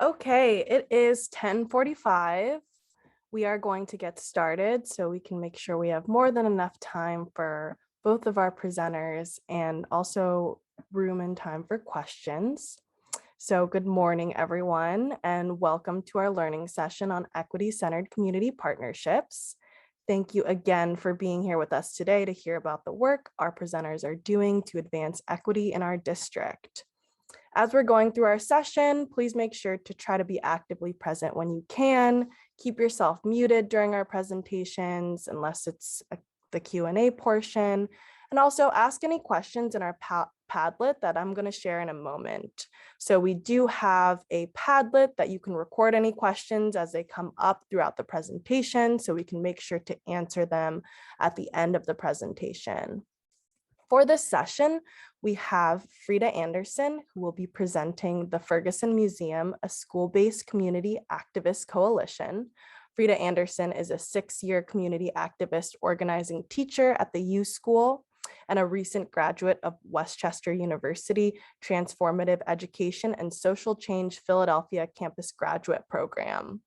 Okay, it is 10:45. We are going to get started so we can make sure we have more than enough time for both of our presenters and also room and time for questions. So good morning, everyone, and welcome to our learning session on equity-centered community partnerships. Thank you again for being here with us today to hear about the work our presenters are doing to advance equity in our district. As we're going through our session, please make sure to try to be actively present when you can. Keep yourself muted during our presentations, unless it's the Q&A portion. And also ask any questions in our Padlet that I'm going to share in a moment. So we do have a Padlet that you can record any questions as they come up throughout the presentation, so we can make sure to answer them at the end of the presentation. For this session, we have Frida Anderson, who will be presenting the Ferguson Museum, a school-based community activist coalition. Frida Anderson is a 6-year community activist organizing teacher at the U School and a recent graduate of Westchester University Transformative Education and Social Change Philadelphia Campus Graduate Program.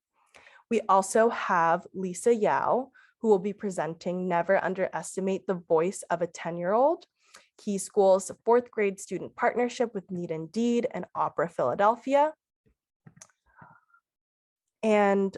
We also have Lisa Yao, who will be presenting Never Underestimate the Voice of a 10-Year-Old, Key School's 4th grade student partnership with Need and Deed and Opera Philadelphia. And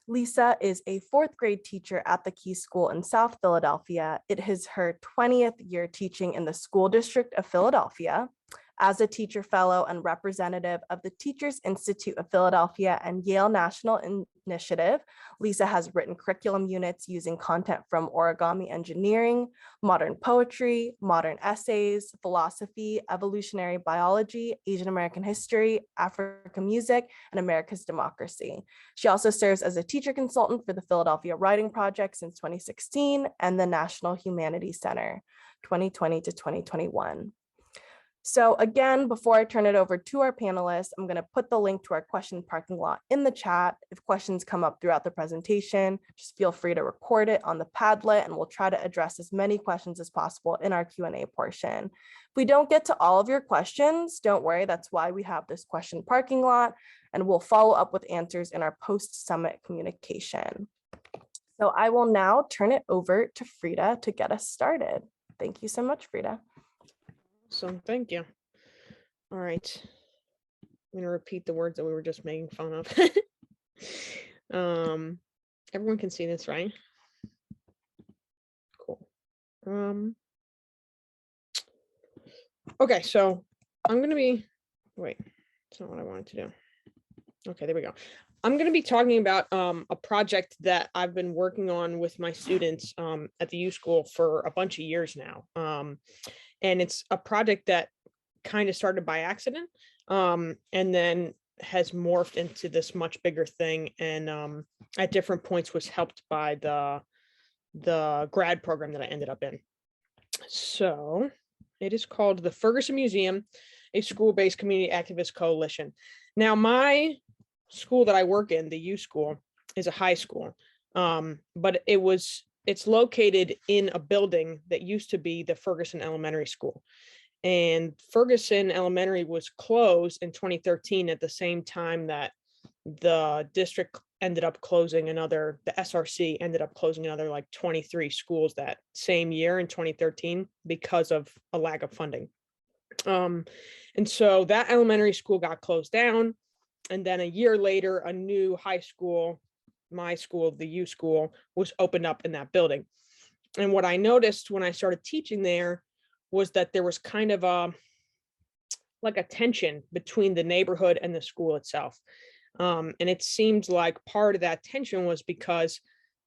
Lisa is a 4th grade teacher at the Key School in South Philadelphia. It is her 20th year teaching in the school district of Philadelphia. As a teacher fellow and representative of the Teachers Institute of Philadelphia and Yale National Initiative, Lisa has written curriculum units using content from origami engineering, modern poetry, modern essays, philosophy, evolutionary biology, Asian American history, African music, and America's democracy. She also serves as a teacher consultant for the Philadelphia Writing Project since 2016 and the National Humanities Center, 2020 to 2021. So again, before I turn it over to our panelists, I'm going to put the link to our question parking lot in the chat. If questions come up throughout the presentation, just feel free to record it on the Padlet, and we'll try to address as many questions as possible in our Q&A portion. If we don't get to all of your questions, don't worry, that's why we have this question parking lot, and we'll follow up with answers in our post-summit communication. So I will now turn it over to Frida to get us started. Thank you so much, Frida. So thank you. All right. I'm going to repeat the words that we were just making fun of. Everyone can see this, right? Cool. Okay, so I'm going to be, wait, it's not what I wanted to do. Okay, there we go. I'm going to be talking about a project that I've been working on with my students at the U School for a bunch of years now. And it's a project that kind of started by accident and then has morphed into this much bigger thing. And at different points was helped by the grad program that I ended up in. So it is called the Ferguson Museum, a school-based community activist coalition. Now, my school that I work in, the U School, is a high school, but it's located in a building that used to be the Ferguson Elementary School. And Ferguson Elementary was closed in 2013 at the same time that the district ended up closing the SRC ended up closing another like 23 schools that same year in 2013 because of a lack of funding. And so that elementary school got closed down. And then a year later, a new high school, my school, the U School, was opened up in that building. And what I noticed when I started teaching there was that there was kind of a tension between the neighborhood and the school itself. And it seemed like part of that tension was because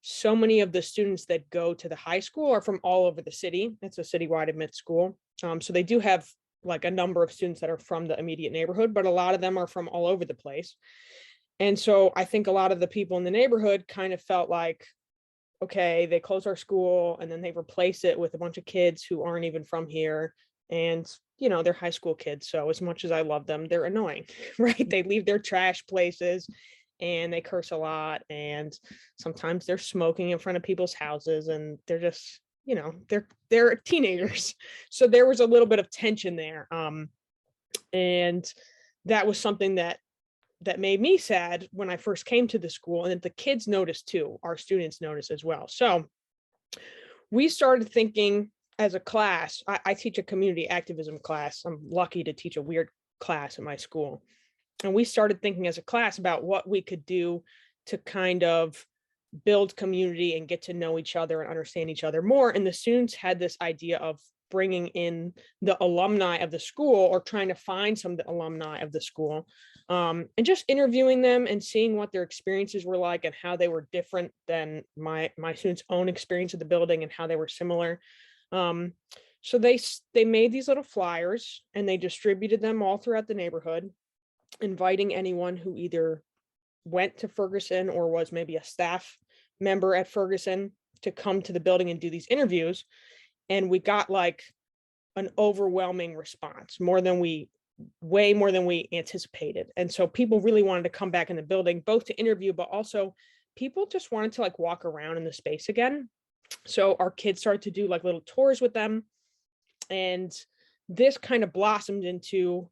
so many of the students that go to the high school are from all over the city. It's a citywide admit school. So they do have like a number of students that are from the immediate neighborhood, but a lot of them are from all over the place. And so I think a lot of the people in the neighborhood kind of felt like, okay, they close our school and then they replace it with a bunch of kids who aren't even from here. And, you know, they're high school kids. So as much as I love them, they're annoying, right? They leave their trash places and they curse a lot. And sometimes they're smoking in front of people's houses and they're just, you know, they're teenagers. So there was a little bit of tension there. And that was something that that made me sad when I first came to the school, and that the kids noticed too, our students noticed as well. So we started thinking as a class. I teach a community activism class. I'm lucky to teach a weird class at my school. And we started thinking as a class about what we could do to kind of build community and get to know each other and understand each other more. And the students had this idea of bringing in the alumni of the school, or trying to find some of the alumni of the school, and just interviewing them and seeing what their experiences were like and how they were different than my students' own experience of the building and how they were similar. So they made these little flyers and they distributed them all throughout the neighborhood, inviting anyone who either went to Ferguson or was maybe a staff member at Ferguson to come to the building and do these interviews. And we got like an overwhelming response, way more than we anticipated. And so people really wanted to come back in the building, both to interview, but also people just wanted to like walk around in the space again. So our kids started to do like little tours with them. And this kind of blossomed into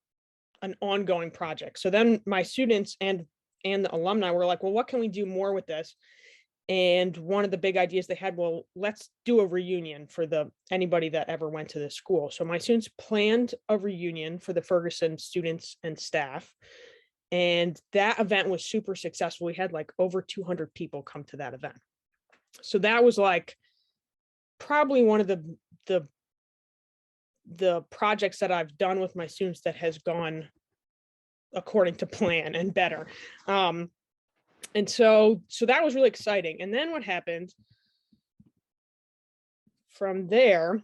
an ongoing project. So then my students and the alumni were like, well, what can we do more with this? And one of the big ideas they had, well, let's do a reunion for anybody that ever went to this school. So my students planned a reunion for the Ferguson students and staff. And that event was super successful. We had like over 200 people come to that event. So that was like probably one of the projects that I've done with my students that has gone according to plan and better. And so that was really exciting. And then what happened from there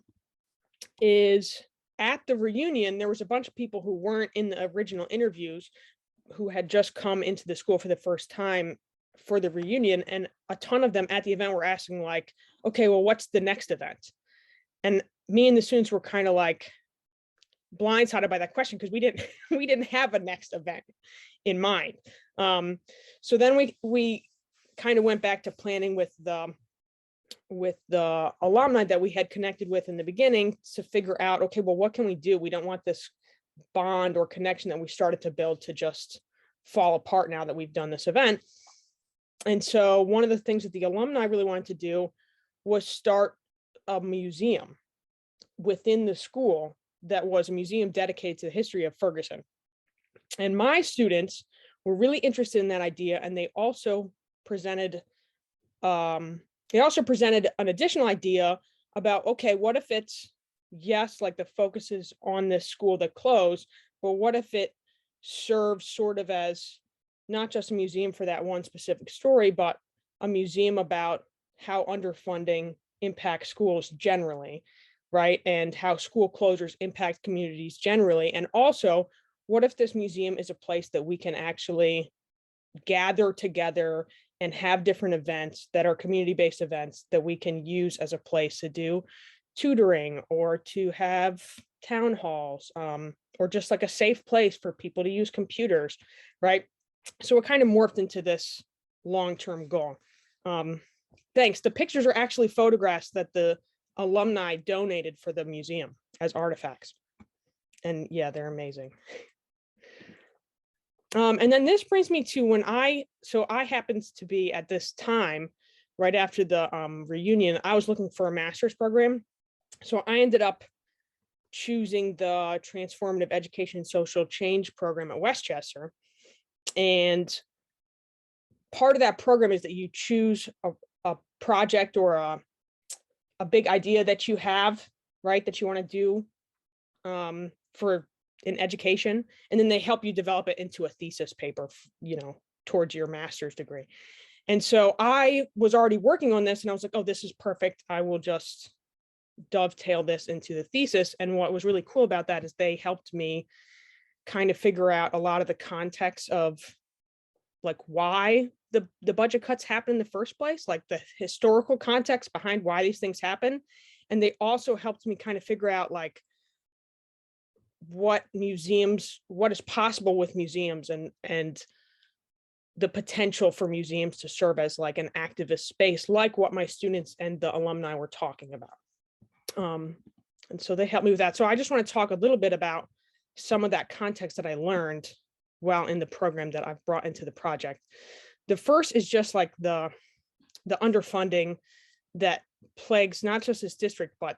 is at the reunion, there was a bunch of people who weren't in the original interviews who had just come into the school for the first time for the reunion. And a ton of them at the event were asking like, okay, well, what's the next event? And me and the students were kind of like blindsided by that question, because we didn't have a next event in mind. So then we kind of went back to planning with the alumni that we had connected with in the beginning to figure out, okay, well, what can we do? We don't want this bond or connection that we started to build to just fall apart now that we've done this event. And so one of the things that the alumni really wanted to do was start a museum within the school that was a museum dedicated to the history of Ferguson. And my students were really interested in that idea, and they also presented an additional idea about, okay, what if it's, yes, like the focus is on this school that closed, but what if it serves sort of as not just a museum for that one specific story, but a museum about how underfunding impacts schools generally, right? And how school closures impact communities generally. And also, what if this museum is a place that we can actually gather together and have different events that are community-based events that we can use as a place to do tutoring, or to have town halls, or just like a safe place for people to use computers, right? So it kind of morphed into this long-term goal. Thanks. The pictures are actually photographs that the alumni donated for the museum as artifacts. And yeah, they're amazing. And then this brings me to I happened to be at this time, right after the reunion, I was looking for a master's program. So I ended up choosing the Transformative Education and Social Change program at Westchester. And part of that program is that you choose a project or a big idea that you have, right, that you want to do for in education, and then they help you develop it into a thesis paper, towards your master's degree. And so I was already working on this, and I was like, oh, this is perfect. I will just dovetail this into the thesis. And what was really cool about that is they helped me kind of figure out a lot of the context of like why the budget cuts happen in the first place, like the historical context behind why these things happen. And they also helped me kind of figure out like what is possible with museums, and the potential for museums to serve as like an activist space, like what my students and the alumni were talking about. And so they helped me with that. So I just want to talk a little bit about some of that context that I learned while in the program that I've brought into the project. The first is just like the underfunding that plagues not just this district, but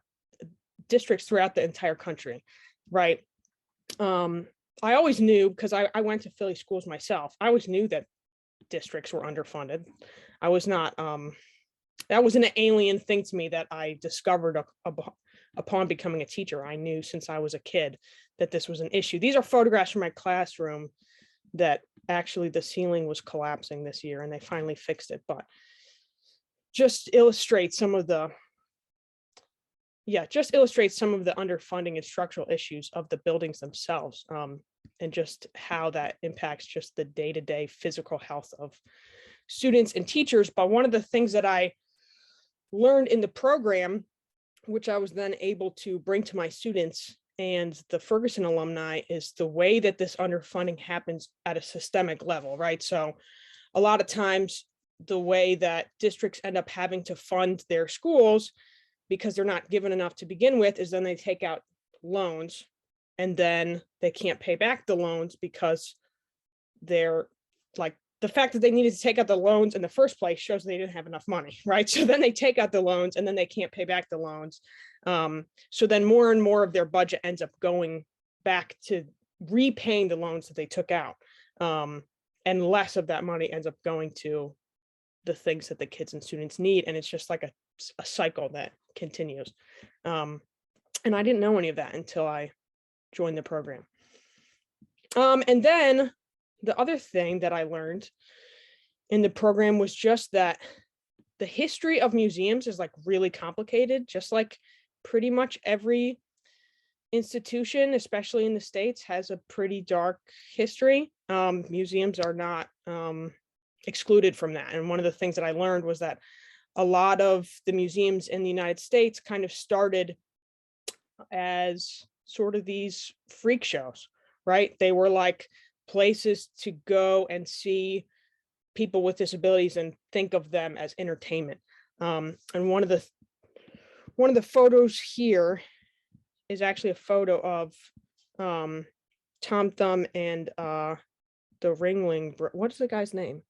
districts throughout the entire country, right? I always knew, because I went to Philly schools myself, I always knew that districts were underfunded. I was not, that was an alien thing to me that I discovered upon becoming a teacher. I knew since I was a kid that this was an issue. These are photographs from my classroom that actually the ceiling was collapsing this year and they finally fixed it, but just illustrates some of the underfunding and structural issues of the buildings themselves, and just how that impacts just the day-to-day physical health of students and teachers. But one of the things that I learned in the program, which I was then able to bring to my students and the Ferguson alumni, is the way that this underfunding happens at a systemic level, right? So a lot of times the way that districts end up having to fund their schools, because they're not given enough to begin with, is then they take out loans and then they can't pay back the loans because they're like, the fact that they needed to take out the loans in the first place shows they didn't have enough money, right? So then they take out the loans and then they can't pay back the loans. So then more and more of their budget ends up going back to repaying the loans that they took out. And less of that money ends up going to the things that the kids and students need. And it's just like a cycle that continues. And I didn't know any of that until I joined the program. And then the other thing that I learned in the program was just that the history of museums is like really complicated, just like pretty much every institution, especially in the States, has a pretty dark history. Museums are not excluded from that. And one of the things that I learned was that a lot of the museums in the United States kind of started as sort of these freak shows, right? They were like places to go and see people with disabilities and think of them as entertainment. And one of the photos here is actually a photo of Tom Thumb and the Ringling. What's the guy's name?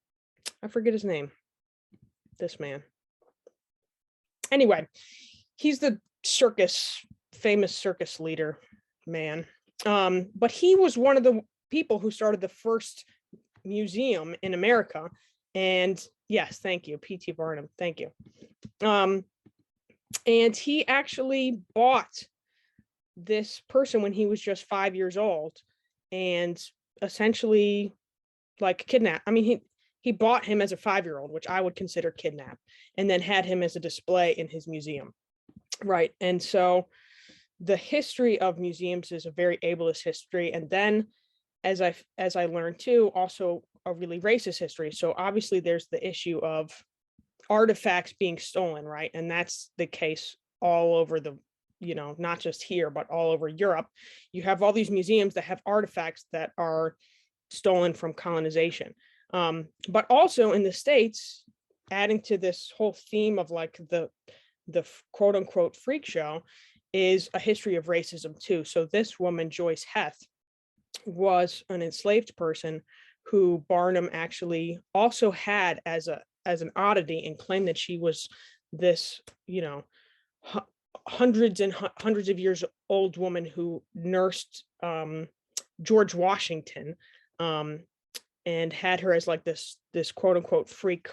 I forget his name. This man. Anyway, he's the famous circus leader man. But he was one of the people who started the first museum in America. And yes, thank you, P.T. Barnum. Thank you. And he actually bought this person when he was just 5 years old and essentially like kidnapped. I mean, he bought him as a 5-year-old, which I would consider kidnap, and then had him as a display in his museum. Right. And so the history of museums is a very ableist history. And then as I learned too, also a really racist history. So obviously there's the issue of artifacts being stolen, right? And that's the case all over the, not just here, but all over Europe. You have all these museums that have artifacts that are stolen from colonization. But also in the States, adding to this whole theme of like the quote unquote freak show is a history of racism too. So this woman, Joyce Heth, was an enslaved person who Barnum actually also had as an oddity, and claimed that she was this, hundreds and hundreds of years old woman who nursed George Washington, and had her as like this quote unquote freak,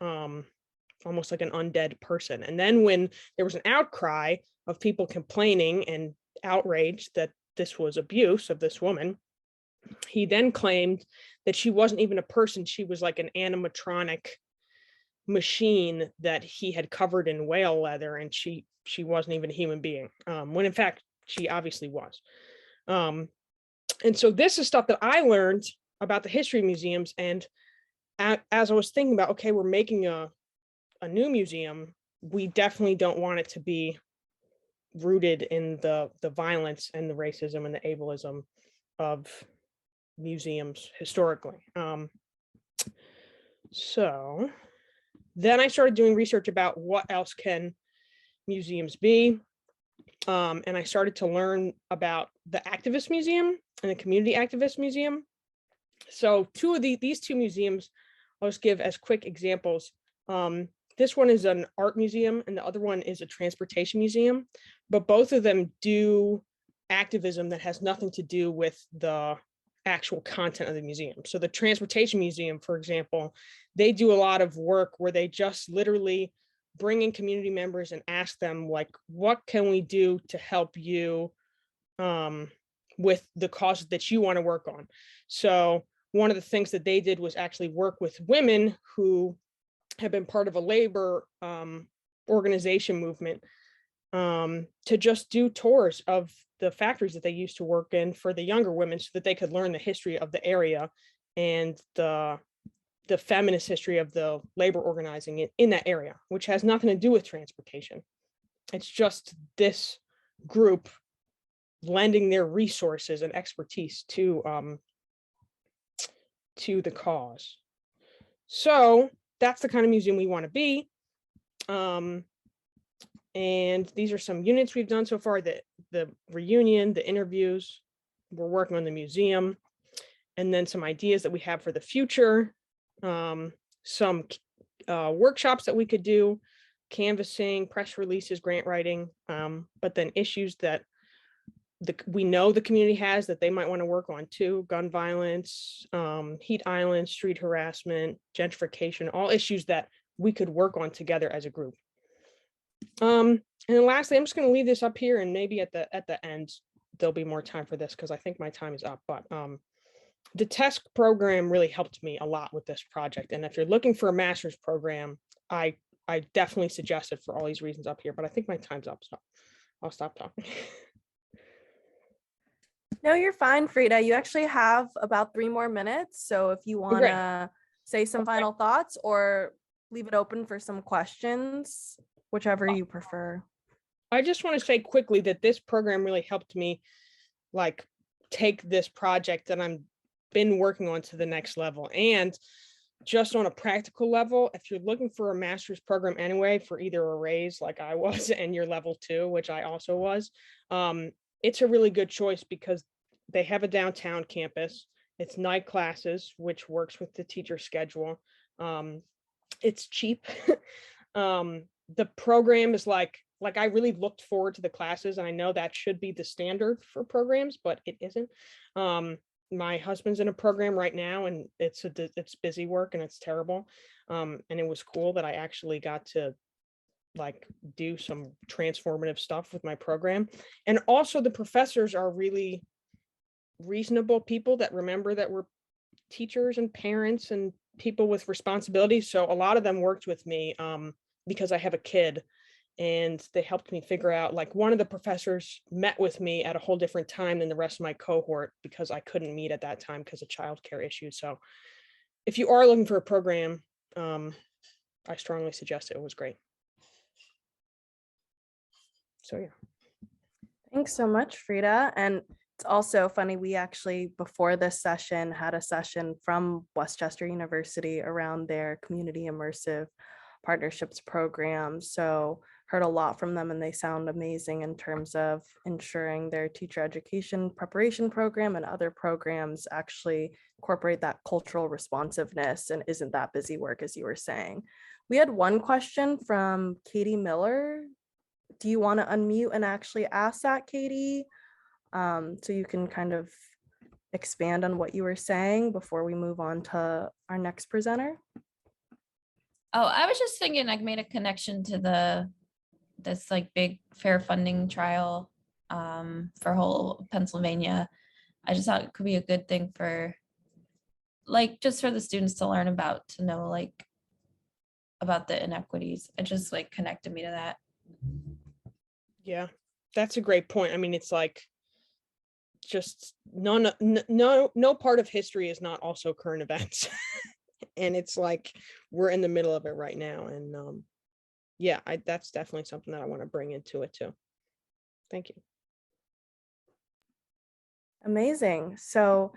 almost like an undead person. And then when there was an outcry of people complaining and outraged that this was abuse of this woman, he then claimed that she wasn't even a person. She was like an animatronic machine that he had covered in whale leather, and she wasn't even a human being, when in fact she obviously was. And so this is stuff that I learned about the history of museums. And as I was thinking about, okay, we're making a new museum, we definitely don't want it to be rooted in the violence and the racism and the ableism of museums historically. So then I started doing research about what else can museums be. And I started to learn about the activist museum and the community activist museum. So these two museums, I'll just give as quick examples. This one is an art museum and the other one is a transportation museum, but both of them do activism that has nothing to do with the actual content of the museum. So the transportation museum, for example, they do a lot of work where they just literally bring in community members and ask them, like, what can we do to help you with the causes that you want to work on? So one of the things that they did was actually work with women who have been part of a labor organization movement to just do tours of the factories that they used to work in for the younger women so that they could learn the history of the area and the feminist history of the labor organizing in that area, which has nothing to do with transportation. It's just this group lending their resources and expertise to the cause. So that's the kind of museum we want to be. And these are some units we've done so far: the reunion, the interviews. We're working on the museum, and then some ideas that we have for the future. Some workshops that we could do, canvassing, press releases, grant writing, but then issues that we know the community has that they might want to work on too: gun violence, heat islands, street harassment, gentrification, all issues that we could work on together as a group. And then lastly, I'm just going to leave this up here, and maybe at the end there'll be more time for this because I think my time is up. But the TESC program really helped me a lot with this project, and if you're looking for a master's program, I definitely suggest it for all these reasons up here. But I think my time's up, so I'll stop talking. No, you're fine, Frida. You actually have about 3 more minutes. So if you want to say some final thoughts or leave it open for some questions, whichever you prefer. I just want to say quickly that this program really helped me like take this project that I'm been working on to the next level. And just on a practical level, if you're looking for a master's program anyway, for either a raise like I was and your level 2, which I also was, it's a really good choice because they have a downtown campus. It's night classes, which works with the teacher schedule. It's cheap. The program is like I really looked forward to the classes, and I know that should be the standard for programs, but it isn't. My husband's in a program right now, and it's busy work and it's terrible. And it was cool that I actually got to like do some transformative stuff with my program. And also the professors are really reasonable people that remember that we're teachers and parents and people with responsibilities. So a lot of them worked with me because I have a kid, and they helped me figure out, like, one of the professors met with me at a whole different time than the rest of my cohort because I couldn't meet at that time because of childcare issues. So if you are looking for a program, I strongly suggest it. It was great. So yeah. Thanks so much, Frida. And it's also funny, we actually, before this session, had a session from Westchester University around their community immersive partnerships program. So heard a lot from them, and they sound amazing in terms of ensuring their teacher education preparation program and other programs actually incorporate that cultural responsiveness and isn't that busy work, as you were saying. We had one question from Katie Miller. Do you want to unmute and actually ask that, Katie? So you can kind of expand on what you were saying before we move on to our next presenter. Oh, I was just thinking, I made a connection to this like big fair funding trial for whole Pennsylvania. I just thought it could be a good thing for like just for the students to learn about, to know like about the inequities. It just like connected me to that. Yeah, that's a great point. I mean, it's like just no part of history is not also current events. And it's like we're in the middle of it right now. And yeah, that's definitely something that I want to bring into it too. Thank you. Amazing. So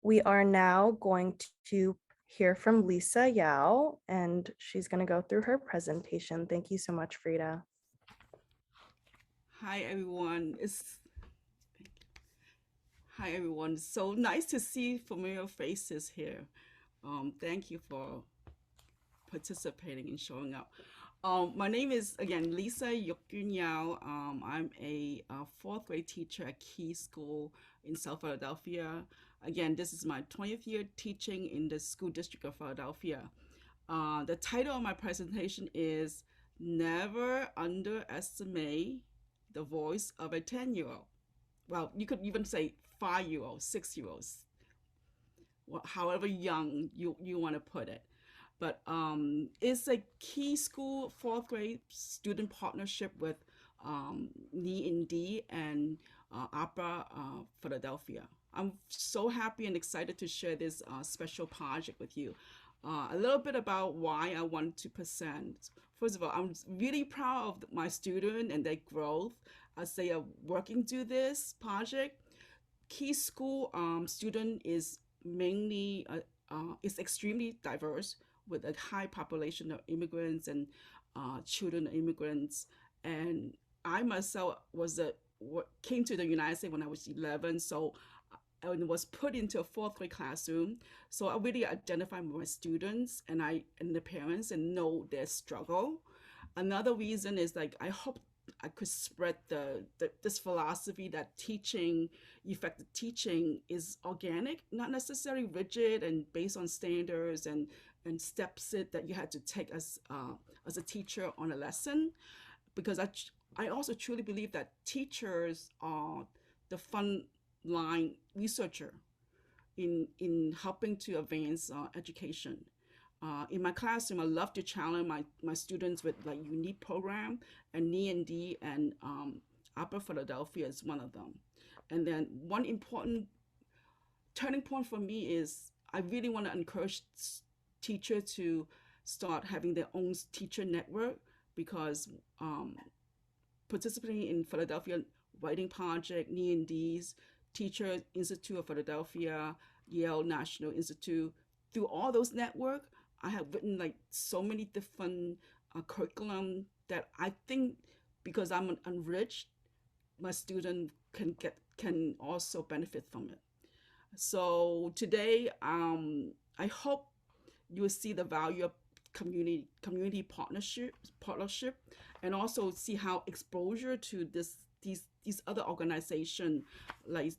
we are now going to hear from Lisa Yao, and she's going to go through her presentation. Thank you so much, Frida. Hi, everyone. Hi, everyone. So nice to see familiar faces here. Thank you for participating and showing up. My name is, again, Lisa Yukun Yao. I'm a fourth grade teacher at Key School in South Philadelphia. Again, this is my 20th year teaching in the school district of Philadelphia. The title of my presentation is Never Underestimate the Voice of a 10-year-old. Well, you could even say 5-year-old, 6-year-olds, however young you want to put it. But it's a Key School fourth grade student partnership with NE&D and Opera Philadelphia. I'm so happy and excited to share this special project with you. A little bit about why I want to present. First of all, I'm really proud of my student and their growth as they are working through this project. Key School student is mainly is extremely diverse with a high population of immigrants and children of immigrants. And I myself came to the United States when I was 11, so I was put into a fourth grade classroom. So I really identify with my students and the parents and know their struggle. Another reason is like I hope I could spread this philosophy that effective teaching is organic, not necessarily rigid and based on standards and steps that you had to take as a teacher on a lesson. Because I also truly believe that teachers are the frontline researcher in helping to advance education. In my classroom, I love to challenge my students with like unique program, and NE&D and Upper Philadelphia is one of them. And then one important turning point for me is I really want to encourage teachers to start having their own teacher network, because participating in Philadelphia Writing Project, NE&D's Teacher Institute of Philadelphia, Yale National Institute, through all those networks, I have written like so many different curriculum that I think, because I'm enriched, my student can also benefit from it. So today, I hope you will see the value of community partnership, and also see how exposure to these other organizations like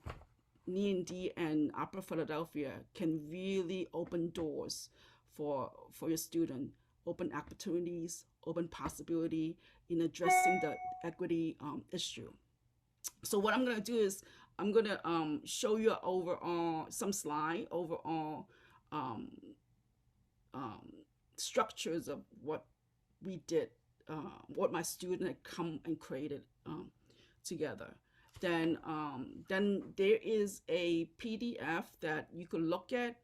NE&D and Upper Philadelphia can really open doors for your student, open opportunities, open possibility in addressing the equity issue. So what I'm gonna do is I'm gonna show you overall some slide overall structures of what we did, what my student had come and created together. Then there is a PDF that you can look at.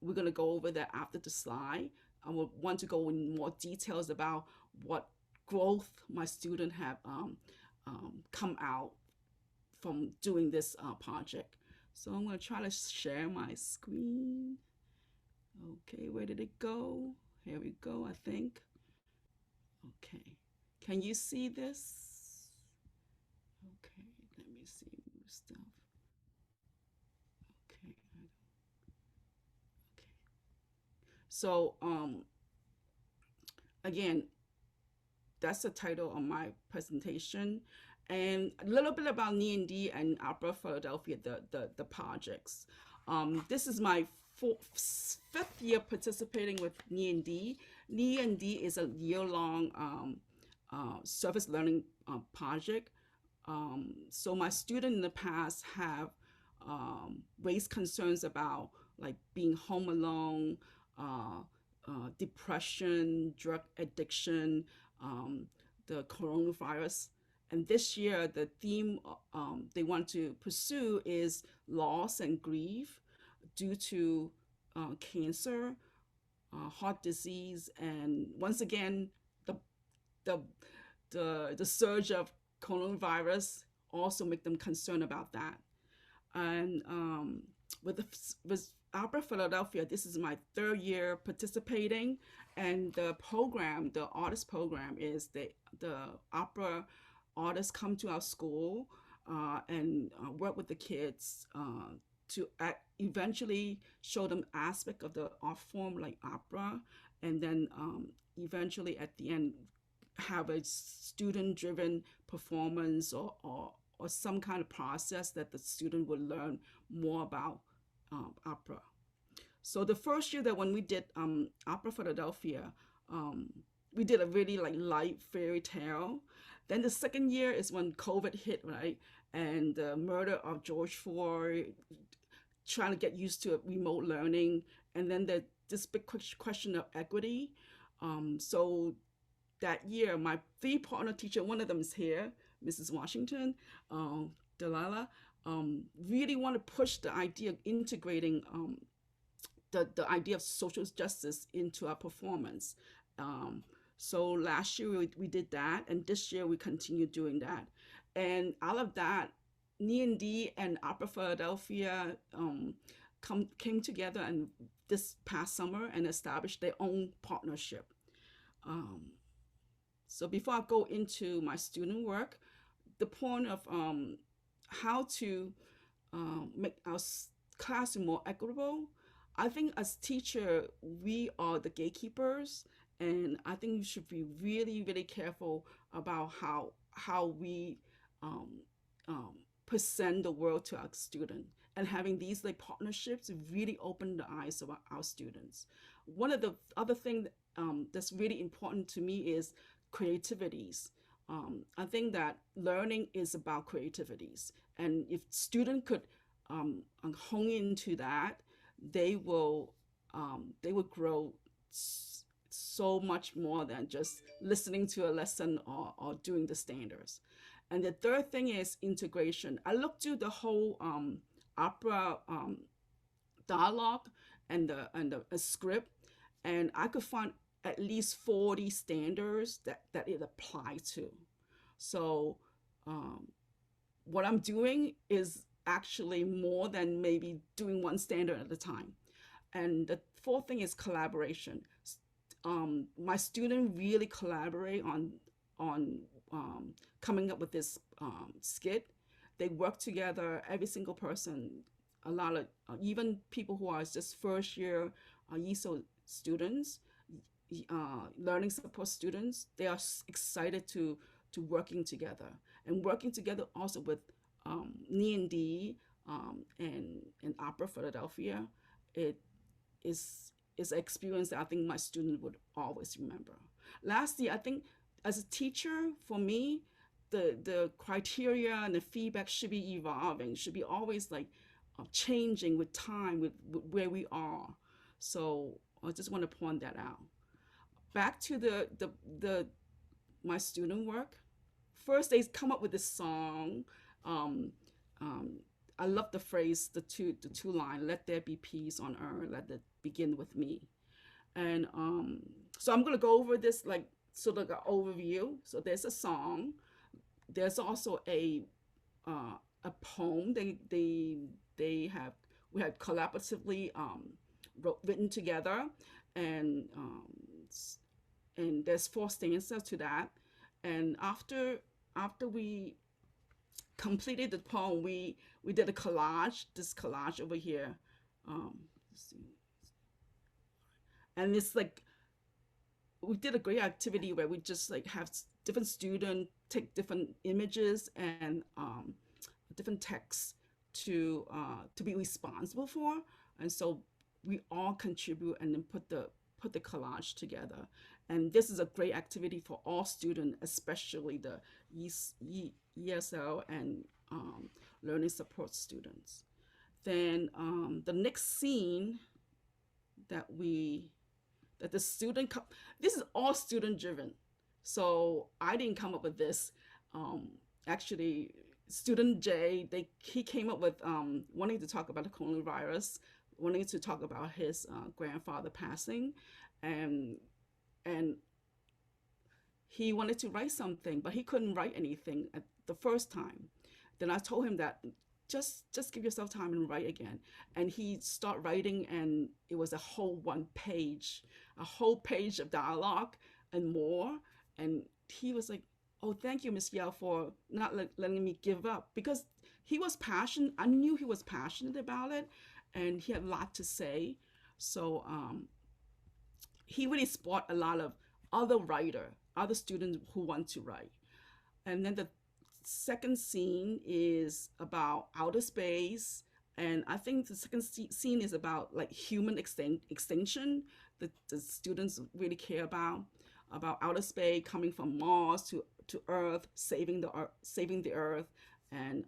We're going to go over that after the slide. I will want to go in more details about what growth my student have come out from doing this project. So I'm going to try to share my screen. Okay, where did it go? Here we go, I think. Okay, can you see this? Okay, let me see more stuff. Okay, okay. So again, that's the title of my presentation, and a little bit about NE&D and Opera Philadelphia, the projects. This is my fifth year participating with NE&D. NE&D is a year-long service learning project. So my students in the past have raised concerns about like being home alone, depression, drug addiction, the coronavirus. And this year, the theme they want to pursue is loss and grief due to cancer, heart disease, and once again, the surge of coronavirus also make them concerned about that. And with Opera Philadelphia, this is my third year participating, and the program, the artist program, is the opera artists come to our school and work with the kids to eventually show them aspect of the art form like opera, and then eventually at the end have a student-driven performance or some kind of process that the student will learn more about opera. So the first year that when we did Opera Philadelphia, we did a really like light fairy tale. Then the second year is when COVID hit, right? And the murder of George Floyd, trying to get used to remote learning, and then this big question of equity. So that year, my 3 partner teacher, one of them is here, Mrs. Washington, Delilah, really want to push the idea of integrating the idea of social justice into our performance. So last year we did that, and this year we continue doing that. And out of that, D and Opera Philadelphia came together and this past summer and established their own partnership. So before I go into my student work, the point of how to make our classroom more equitable, I think as teacher, we are the gatekeepers, and I think we should be really, really careful about how we present the world to our student, and having these like partnerships really open the eyes of our students. One of the other things that's really important to me is creativities. I think that learning is about creativities, and if students could hone into that, they will grow so much more than just listening to a lesson or doing the standards. And the third thing is integration. I looked through the whole opera dialogue and the script, and I could find at least 40 standards that it applies to. So what I'm doing is actually more than maybe doing one standard at a time. And the fourth thing is collaboration. My students really collaborate on coming up with this skit. They work together, every single person, a lot of even people who are just first year ESO students, learning support students, they are excited to working together, and working together also with D and Opera Philadelphia. It is an experience that I think my students would always remember. Lastly, I think as a teacher, for me, the criteria and the feedback should be evolving, should be always like changing with time, with where we are. So I just want to point that out. Back to the my student work. First, they come up with this song. I love the phrase, the two line, "Let there be peace on earth, let it begin with me." And so I'm gonna go over this like sort of an overview. So there's a song. There's also a poem. We had collaboratively written together, and there's 4 stanzas to that. And after we completed the poem, we did a collage. This collage over here. Let's see. And it's like we did a great activity where we just like have different students take different images and different texts to be responsible for, and so we all contribute and then put the collage together. And this is a great activity for all students, especially the ESL and learning support students. Then the next scene that the student, this is all student driven. So I didn't come up with this. Actually, student J, he came up with wanting to talk about the coronavirus, wanting to talk about his grandfather passing, and he wanted to write something, but he couldn't write anything at the first time. Then I told him that just give yourself time and write again. And he started writing, and it was a whole page of dialogue and more. And he was like, oh, thank you, Miss Yao, for not letting me give up, because he was passionate. I knew he was passionate about it, and he had a lot to say. So he really sparked a lot of other students who want to write. And then the second scene is about outer space. And I think the second scene is about like human extinction that the students really care about outer space, coming from Mars to Earth, saving the Earth, and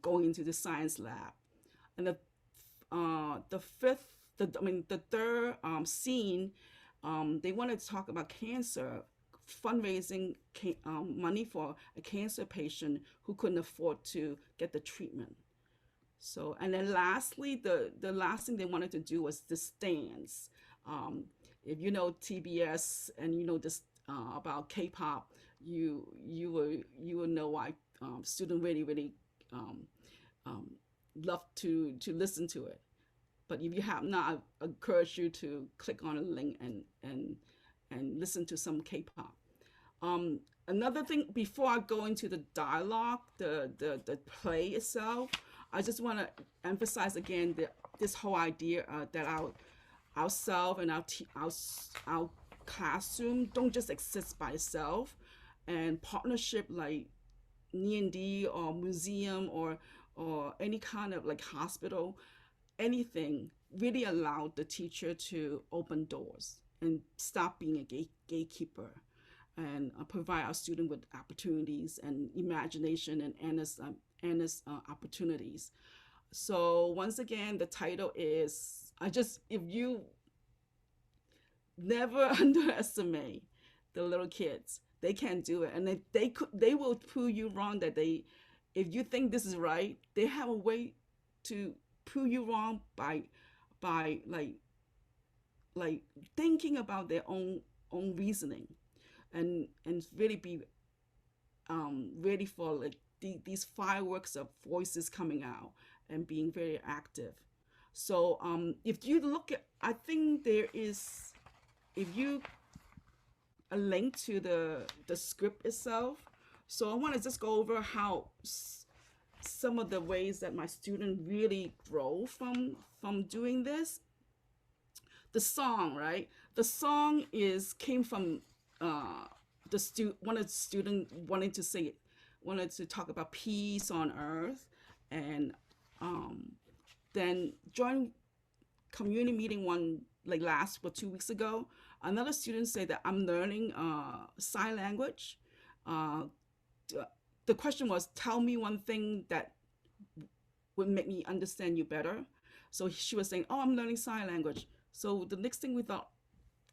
going into the science lab. And the third scene, they wanted to talk about cancer, fundraising money for a cancer patient who couldn't afford to get the treatment. So, and then lastly, the last thing they wanted to do was the stands. If you know TBS and you know this about K-pop, you will know why students really love to listen to it. But if you have not, I encourage you to click on a link and listen to some K-pop. Another thing, before I go into the dialogue, the play itself, I just want to emphasize again this whole idea that ourselves and our classroom don't just exist by itself, and partnership like D&D or museum or any kind of like hospital, anything really allowed the teacher to open doors and stop being a gatekeeper, and provide our student with opportunities and imagination and endless opportunities. So once again, the title is, if you never underestimate the little kids, they can do it, and they will prove you wrong. That if you think this is right, they have a way to prove you wrong by like thinking about their own reasoning, and really be ready for like these fireworks of voices coming out and being very active. So if you look at, I think there is, if you a link to the script itself. So I want to just go over how some of the ways that my student really grow from doing this. The song, right? The song came from one of the student wanted to talk about peace on earth, and then join community meeting last 2 weeks ago. Another student said that I'm learning sign language. The question was, tell me one thing that would make me understand you better. So she was saying, oh, I'm learning sign language. So the next thing we thought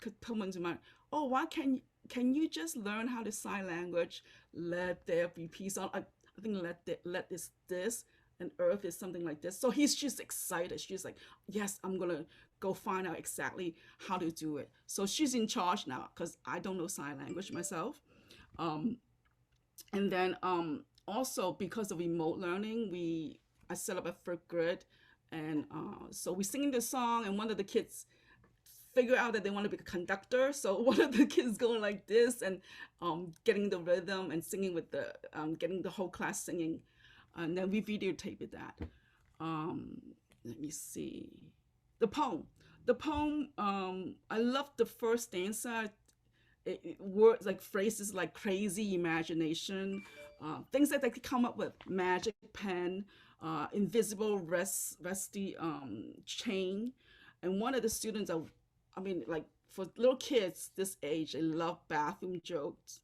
could come into mind, oh, why can you just learn how to sign language? Let there be peace on. I think let this and earth is something like this. So he's just excited. She's like, yes, I'm gonna go find out exactly how to do it. So she's in charge now because I don't know sign language myself. And then also because of remote learning, I set up a third grade, and so we're singing the song, and one of the kids figure out that they want to be a conductor. So one of the kids going like this and getting the rhythm and singing with getting the whole class singing, and then we videotaped that. Let me see. The poem. I love the first stanza. Words like phrases like crazy imagination, things that they could come up with, magic pen, invisible rusty chain. And one of the students, for little kids this age, they love bathroom jokes.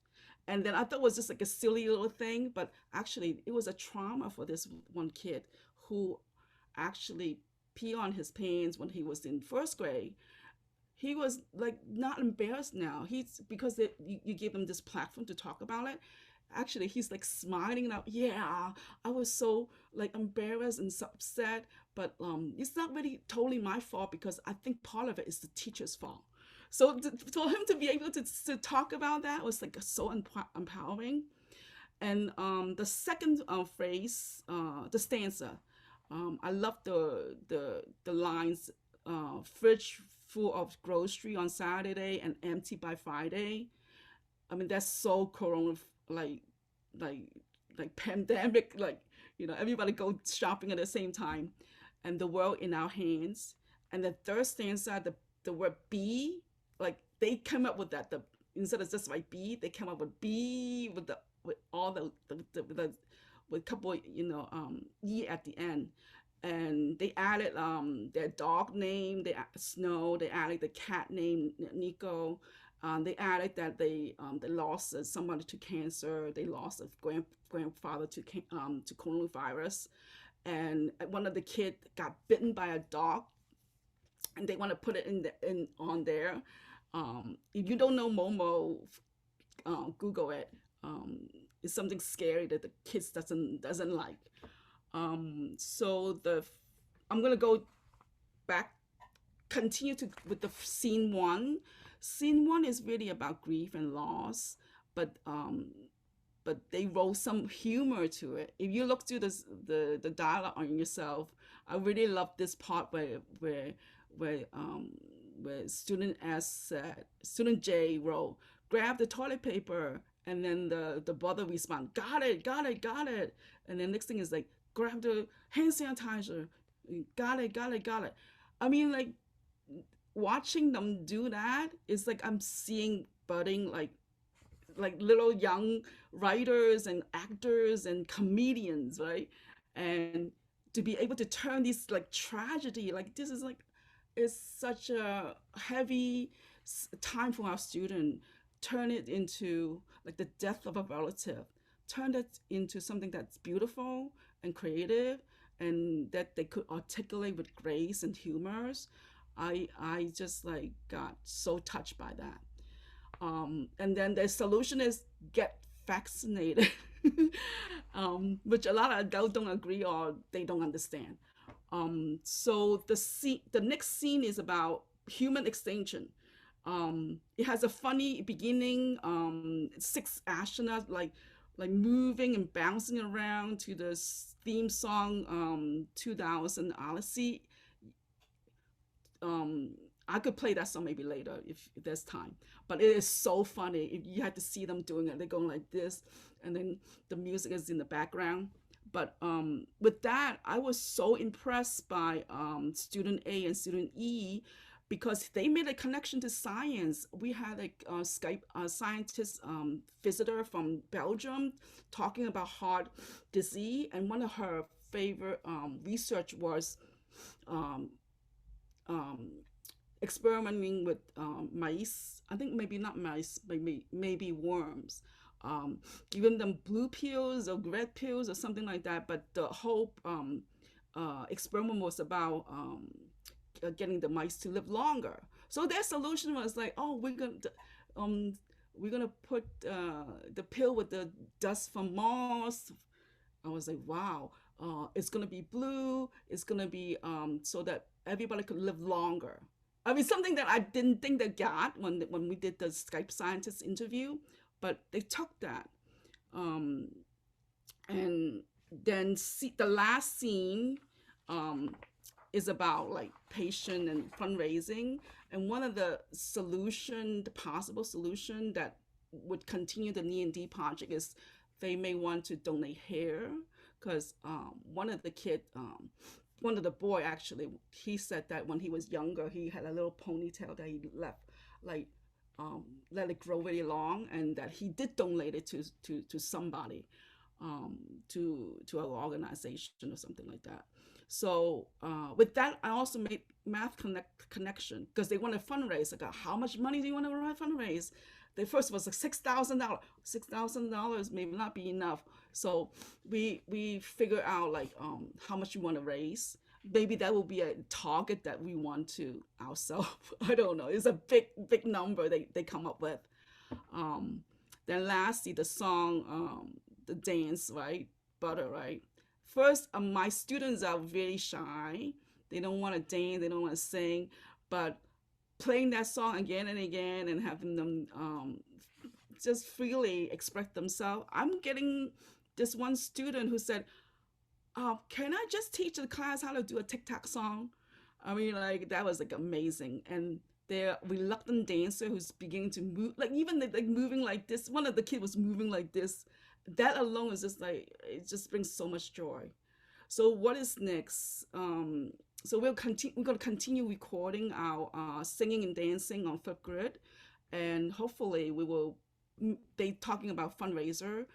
And then I thought it was just like a silly little thing, but actually it was a trauma for this one kid who actually peed on his pants when he was in first grade. He was like not embarrassed now. Because you give him this platform to talk about it. Actually, he's like smiling now. Yeah, I was so like embarrassed and so upset, but it's not really totally my fault, because I think part of it is the teacher's fault. So for him to be able to talk about that was like so empowering. And the second phrase, the stanza, I love the lines, fridge full of grocery on Saturday and empty by Friday. I mean, that's so corona, like like pandemic, like, you know, everybody go shopping at the same time, and the world in our hands. And the third stanza, the word be, like they come up with that. The instead of just like be, they come up with be with the with all the with a couple, you know, e at the end. And they added their dog name, they Snow. They added the cat name Nico. They added that they lost somebody to cancer. They lost a grandfather to coronavirus, and one of the kids got bitten by a dog, and they want to put it in on there. If you don't know Momo, Google it. It's something scary that the kids doesn't like. So I'm gonna go back, continue to with the scene one. Scene one is really about grief and loss, but they wrote some humor to it. If you look through the dialogue on yourself, I really love this part where student S said, student J wrote, grab the toilet paper, and then the brother respond, got it, got it, got it. And then next thing is like, grab the hand sanitizer, got it, got it, got it. I mean, like, watching them do that is like I'm seeing budding like little young writers and actors and comedians, right? And to be able to turn this like tragedy, like this is like, it's such a heavy time for our student, turn it into like the death of a relative, turn it into something that's beautiful and creative, and that they could articulate with grace and humors. I just like got so touched by that. And then the solution is get vaccinated, which a lot of adults don't agree or they don't understand. So the next scene is about human extinction. It has a funny beginning. 6 astronauts like moving and bouncing around to the theme song 2000 Odyssey. I could play that song maybe later if there's time, but it is so funny. If you had to see them doing it, they're going like this, and then the music is in the background. But with that, I was so impressed by student A and student E, because they made a connection to science. We had a Skype scientist visitor from Belgium talking about heart disease, and one of her favorite research was experimenting with mice. I think maybe not mice, maybe worms. Giving them blue pills or red pills or something like that. But the whole experiment was about getting the mice to live longer. So their solution was like, oh, we're gonna put the pill with the dust from Mars. I was like, wow, it's gonna be blue. It's gonna be so that everybody could live longer. I mean, something that I didn't think they got when we did the Skype scientist interview, but they took that. And then the last scene is about like patient and fundraising. And one of the possible solution that would continue the E&D project is they may want to donate hair, because one of the boy actually, he said that when he was younger, he had a little ponytail that he left, like let it grow really long, and that he did donate it to somebody, to an organization or something like that. So with that, I also made math connection, because they want to fundraise. Like, how much money do you want to fundraise? The first was like $6,000. $6,000 may not be enough. So we figure out like how much you want to raise. Maybe that will be a target that we want to ourselves. I don't know. It's a big number they come up with. Then lastly, the song, the dance, right? Butter, right? First, my students are very shy. They don't want to dance. They don't want to sing. But playing that song again and again and having them just freely express themselves. I'm getting this one student who said, can I just teach the class how to do a TikTok song? I mean, like, that was like amazing. And their reluctant dancer who's beginning to move, like even like moving like this. One of the kids was moving like this, that alone is just like, it just brings so much joy. So what is next? So we're going to continue recording our singing and dancing on fifth grade, and hopefully we will. They talking about fundraiser.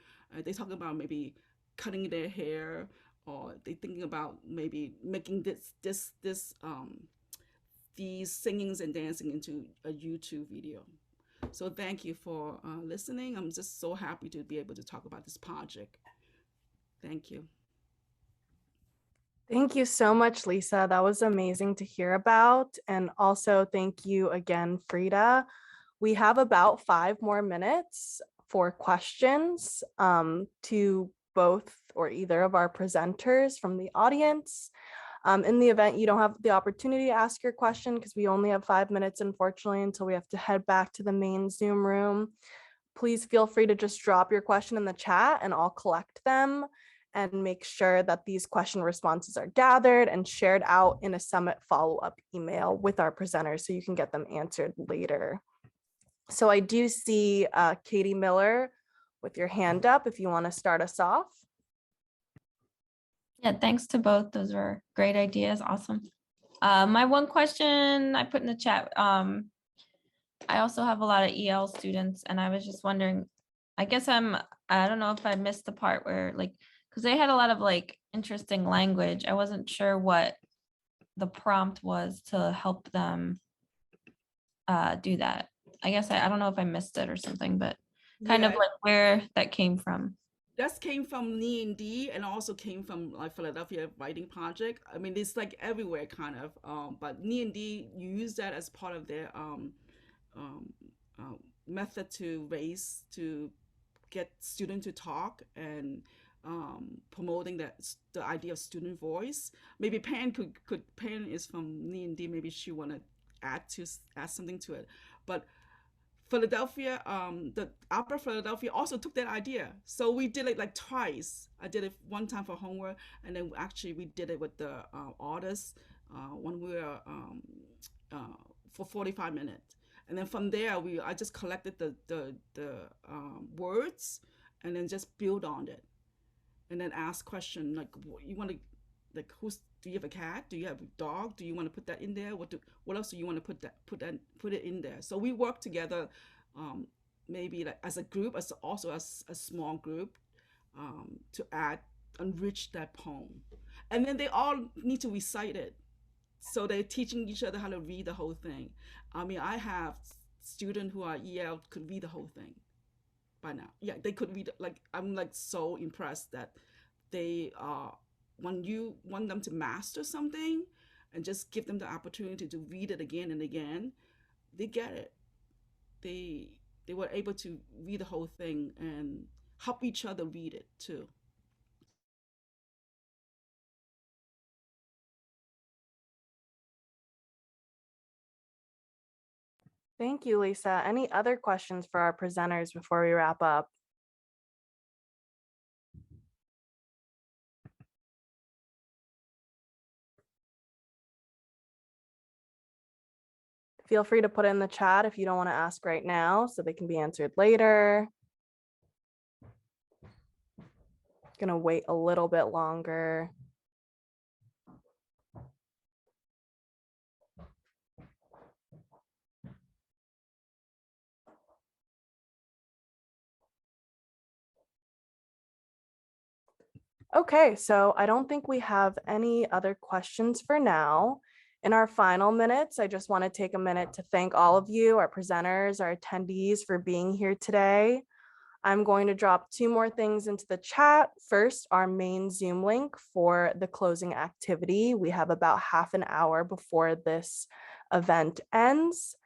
They talking about maybe cutting their hair, or they thinking about maybe making these singings and dancing into a YouTube video. So thank you for listening. I'm just so happy to be able to talk about this project. Thank you. Thank you so much, Lisa. That was amazing to hear about. And also thank you again, Frida. We have about 5 more minutes for questions to both or either of our presenters from the audience. In the event you don't have the opportunity to ask your question, because we only have 5 minutes, unfortunately, until we have to head back to the main Zoom room, please feel free to just drop your question in the chat and I'll collect them and make sure that these question responses are gathered and shared out in a summit follow-up email with our presenters so you can get them answered later. So I do see Katie Miller with your hand up if you want to start us off. Yeah, thanks to both. Those were great ideas. Awesome. My one question I put in the chat, I also have a lot of EL students, and I was just wondering, I don't know if I missed the part where like, because they had a lot of like interesting language. I wasn't sure what the prompt was to help them do that. I guess I don't know if I missed it or something, but kind of like where that came from. That came from NE&D and also came from like Philadelphia Writing Project. I mean, it's like everywhere kind of, but NE&D use that as part of their method to get students to talk and promoting the idea of student voice. Maybe Pan Pan is from NE&D. Maybe she want to add something to it, but Philadelphia, the Upper Philadelphia also took that idea. So we did it like twice. I did it one time for homework, and then actually we did it with the artists when we were for 45 minutes. And then from there, I just collected the words, and then just build on it, and then ask question like, you want to, like, do you have a cat? Do you have a dog? Do you want to put that in there? What else do you want to put it in there? So we work together, maybe like as a group, as a small group, to enrich that poem, and then they all need to recite it. So they're teaching each other how to read the whole thing. I mean, I have students who are EL could read the whole thing by now. Yeah, they could read. Like, I'm like so impressed that they are. When you want them to master something and just give them the opportunity to read it again and again, they get it. They were able to read the whole thing and help each other read it too. Thank you, Lisa. Any other questions for our presenters before we wrap up? Feel free to put it in the chat if you don't want to ask right now so they can be answered later. Gonna wait a little bit longer. Okay, so I don't think we have any other questions for now. In our final minutes, I just want to take a minute to thank all of you, our presenters, our attendees, for being here today. I'm going to drop 2 more things into the chat. First, our main Zoom link for the closing activity. We have about half an hour before this event ends.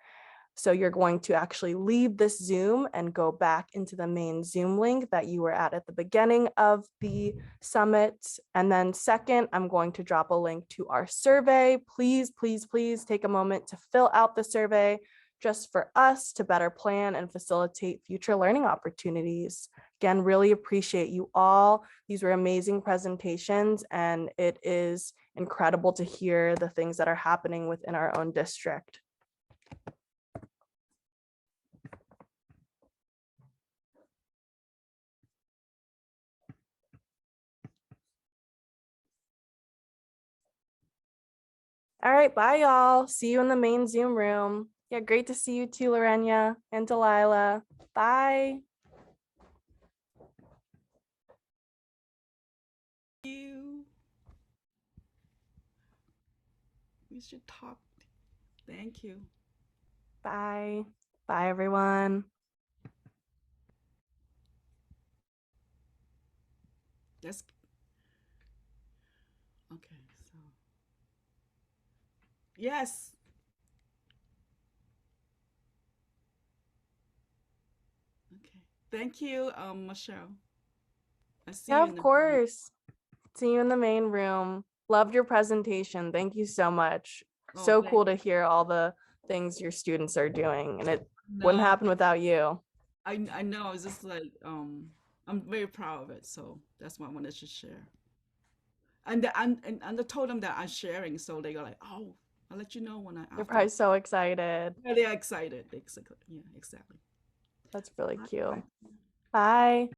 So you're going to actually leave this Zoom and go back into the main Zoom link that you were at the beginning of the summit. And then second, I'm going to drop a link to our survey. Please, please, please take a moment to fill out the survey just for us to better plan and facilitate future learning opportunities. Again, really appreciate you all. These were amazing presentations, and it is incredible to hear the things that are happening within our own district. All right, bye y'all. See you in the main Zoom room. Yeah, great to see you too, Lorena and Delilah. Bye. You. We should talk. Thank you. Bye. Bye, everyone. That's okay. So yes. Okay. Thank you, Michelle. I see Yeah, you in of the course. See you in the main room. Loved your presentation. Thank you so much. Oh, So thank cool to hear all the things your students are doing, and it wouldn't no. happen without you. I know. It's just like I'm very proud of it. So that's what I wanted to share. And I told them that I'm sharing, so they go like, oh, I'll let you know when I You're after. probably so excited. Yeah, they're excited. Exactly. Yeah, exactly. That's really cute. Bye.